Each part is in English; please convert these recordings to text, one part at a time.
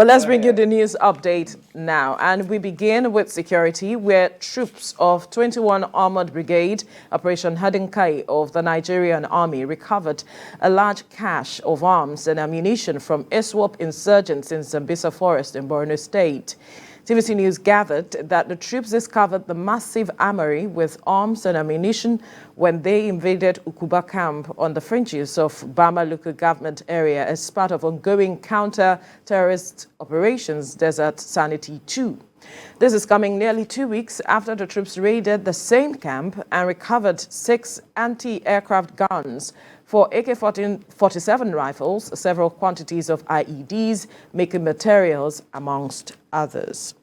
Well, let's bring you the news update now. And we begin with security, where troops of 21 Armored Brigade, Operation Hadinkai of the Nigerian Army, recovered a large cache of arms and ammunition from ISWAP insurgents in Sambisa Forest in Borno State. TVC News gathered that the troops discovered the massive armory with arms and ammunition when they invaded Ukuba camp on the fringes of Bama local government area as part of ongoing counter-terrorist operations Desert Sanity 2. This is coming nearly 2 weeks after the troops raided the same camp and recovered 6 anti-aircraft guns, 4 AK-47 rifles, several quantities of IEDs, making materials, amongst others.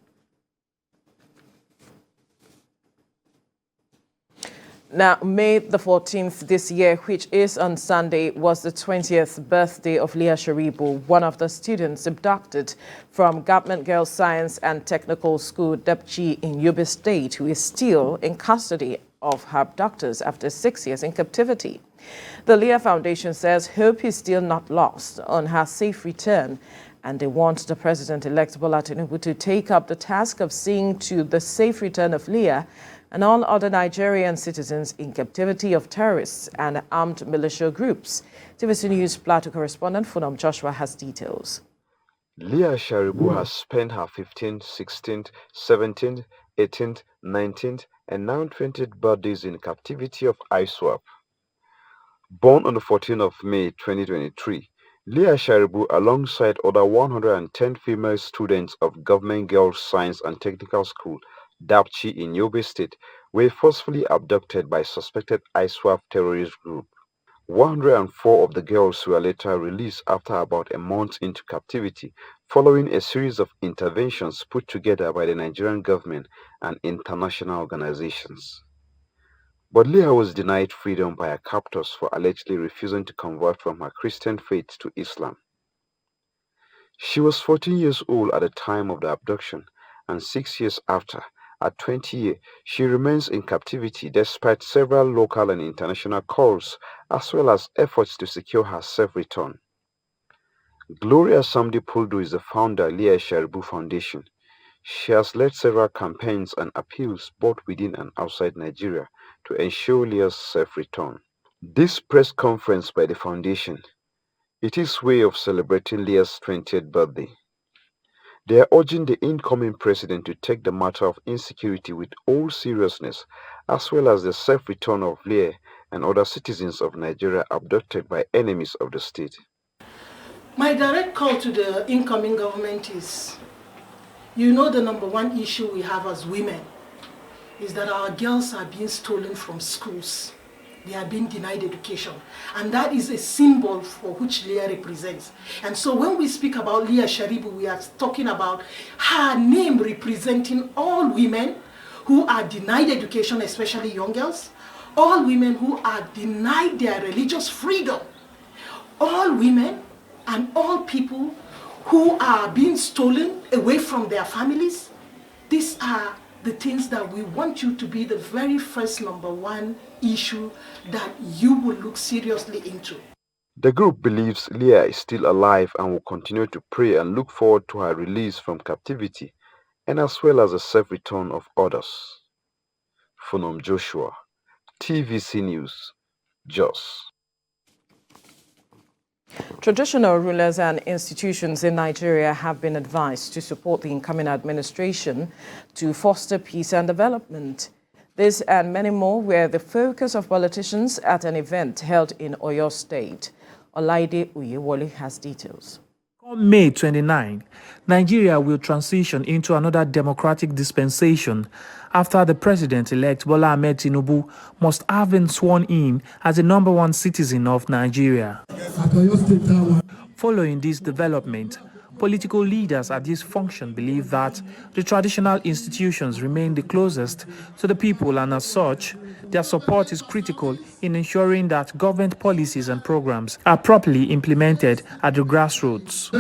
Now, May the 14th this year, which is on Sunday, was the 20th birthday of Leah Sharibu, one of the students abducted from Government Girls Science and Technical School, Dapchi, in Oyo State, who is still in custody of her abductors after 6 years in captivity. The Leah Foundation says hope is still not lost on her safe return, and they want the President-elect Bola Tinubu to take up the task of seeing to the safe return of Leah and all other Nigerian citizens in captivity of terrorists and armed militia groups. TVC News Plateau correspondent Funam Joshua has details. Leah Sharibu has spent her 15th, 16th, 17th, 18th, 19th, and now 20th birthdays in captivity of ISWAP. Born on the 14th of May 2023, Leah Sharibu, alongside other 110 female students of Government Girls Science and Technical School, Dapchi in Oyo State, were forcefully abducted by suspected ISWAP terrorist group. 104 of the girls were later released after about a month into captivity, following a series of interventions put together by the Nigerian government and international organizations. But Leah was denied freedom by her captors for allegedly refusing to convert from her Christian faith to Islam. She was 14 years old at the time of the abduction, and 6 years after, at 20, she remains in captivity despite several local and international calls, as well as efforts to secure her safe return. Gloria Samdi Puldu is the founder of Leah Sharibu Foundation. She has led several campaigns and appeals both within and outside Nigeria to ensure Leah's safe return. This press conference by the foundation, it is way of celebrating Leah's 20th birthday. They are urging the incoming president to take the matter of insecurity with all seriousness, as well as the safe return of Leah and other citizens of Nigeria abducted by enemies of the state. My direct call to the incoming government is, you know, the number one issue we have as women is that our girls are being stolen from schools. They are being denied education. And that is a symbol for which Leah represents. And so when we speak about Leah Sharibu, we are talking about her name representing all women who are denied education, especially young girls, all women who are denied their religious freedom, all women and all people who are being stolen away from their families. These are the things that we want you to be the very first number one issue that you will look seriously into. The group believes Leah is still alive and will continue to pray and look forward to her release from captivity, and as well as the safe return of others. Funam Joshua, TVC News, Jos. Traditional rulers and institutions in Nigeria have been advised to support the incoming administration to foster peace and development. This and many more were the focus of politicians at an event held in Oyo State. Olaide Uyewole has details. On May 29, Nigeria will transition into another democratic dispensation after the President-elect Bola Ahmed Tinubu must have been sworn in as the number one citizen of Nigeria. Following this development, political leaders at this function believe that the traditional institutions remain the closest to the people, and as such, their support is critical in ensuring that government policies and programs are properly implemented at the grassroots.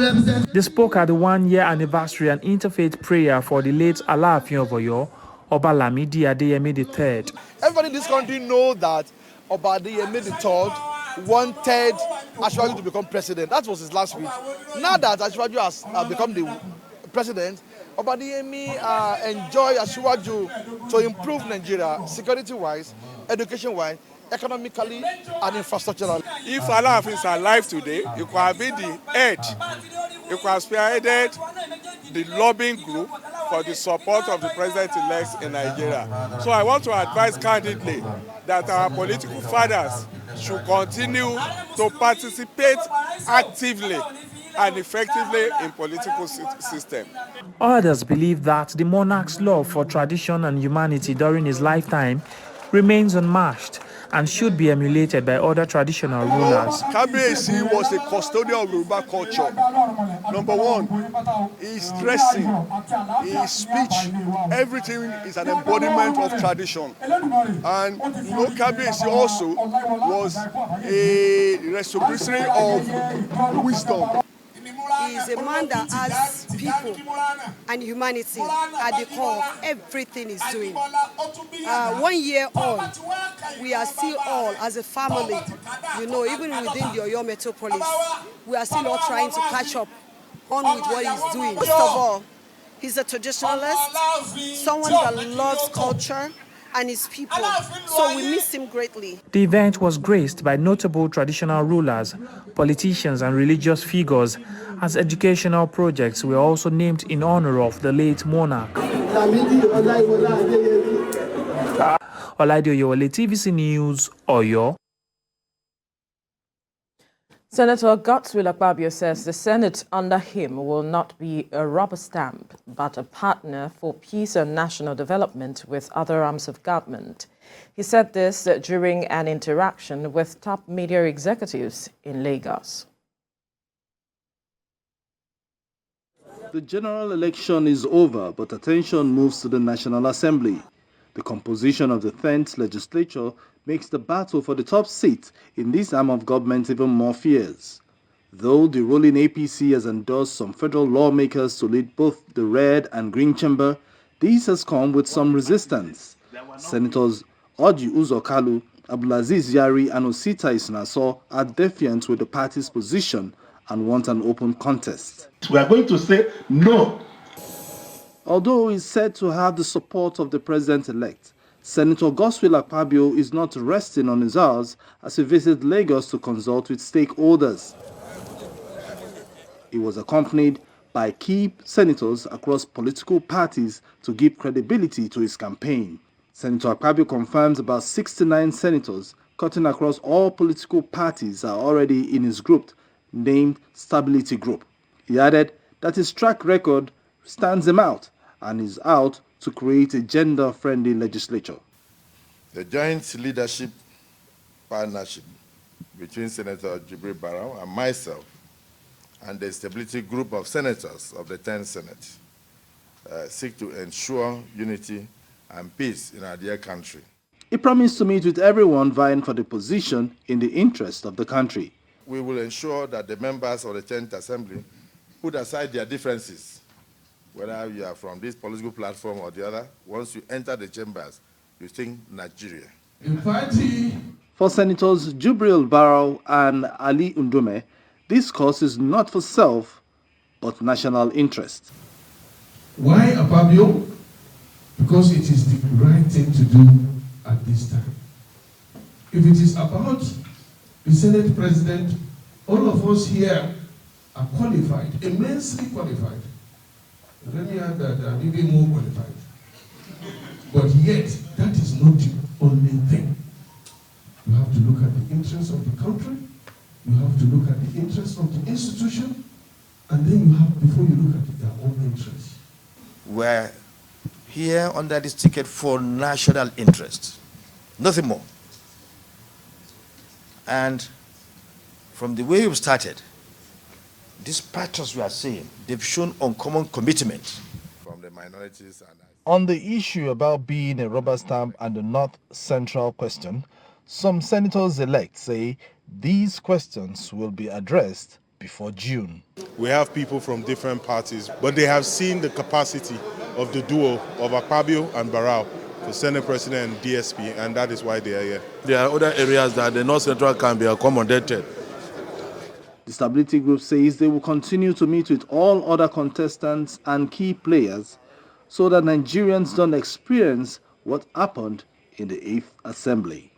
They spoke at the one-year anniversary and interfaith prayer for the late Alaafin of Oyo, Oba Lamidi Adeyemi III. Everybody in this country knows that Oba Adeyemi III wanted Ashwaju to become president. That was his last speech. Now that Ashwaju has become the president, Obadiemi enjoy Ashwaju to improve Nigeria security-wise, education-wise, economically, and infrastructurally. If Alaf is alive today, it could have been the head. It could have spearheaded the lobbying group for the support of the president-elect in Nigeria. So I want to advise candidly that our political fathers should continue to participate actively and effectively in political system. Others believe that the monarch's love for tradition and humanity during his lifetime remains unmatched and should be emulated by other traditional rulers. Kabiyesi was a custodian of Yoruba culture. Number one, his dressing, his speech, everything is an embodiment of tradition. And Kabiyesi also was a repository of wisdom. He is a man that has people and humanity at the core of everything he's doing. 1 year on, we are still all, as a family, even within the Oyo metropolis, we are still all trying to catch up on with what he's doing. First of all, he's a traditionalist, someone that loves culture and his people, so we miss him greatly. The event was graced by notable traditional rulers, politicians and religious figures, as educational projects were also named in honor of the late monarch. Olaide Oyewole, TVC News, Oyo. Senator Godswill Akpabio says the Senate under him will not be a rubber stamp, but a partner for peace and national development with other arms of government. He said this during an interaction with top media executives in Lagos. The general election is over, but attention moves to the National Assembly. The composition of the 10th legislature makes the battle for the top seat in this arm of government even more fierce. Though the ruling APC has endorsed some federal lawmakers to lead both the red and green chamber, this has come with some resistance. Senators Orji Uzor Kalu, Abdulaziz Yari and Osita Isnaso are defiant with the party's position and want an open contest. We are going to say no. Although he's said to have the support of the president-elect, Senator Godswill Akpabio is not resting on his hours as he visited Lagos to consult with stakeholders. He was accompanied by key senators across political parties to give credibility to his campaign. Senator Akpabio confirms about 69 senators cutting across all political parties are already in his group, named Stability Group. He added that his track record stands him out and is out to create a gender-friendly legislature. The joint leadership partnership between Senator Jibril Barau and myself and the Stability Group of Senators of the 10th Senate seek to ensure unity and peace in our dear country. He promised to meet with everyone vying for the position in the interest of the country. We will ensure that the members of the 10th Assembly put aside their differences, whether you are from this political platform or the other. Once you enter the chambers, you think Nigeria. For Senators Jibril Barau and Ali Ndume, this cause is not for self, but national interest. Why Akpabio? Because it is the right thing to do at this time. If it is about the Senate President, all of us here are qualified, immensely qualified. Let me add that I'm even more qualified. But yet, that is not the only thing. You have to look at the interests of the country, you have to look at the interests of the institution, and then you have, before you look at their own interests. We're here under this ticket for national interest, nothing more. And from the way we've started, these parties we are seeing, they've shown uncommon commitment. From the minorities and On the issue about being a rubber stamp and the North Central question, some senators-elect say these questions will be addressed before June. We have people from different parties, but they have seen the capacity of the duo of Akpabio and Barau for Senate President and DSP, and that is why they are here. There are other areas that the North Central can be accommodated. The Stability Group says they will continue to meet with all other contestants and key players so that Nigerians don't experience what happened in the 8th Assembly.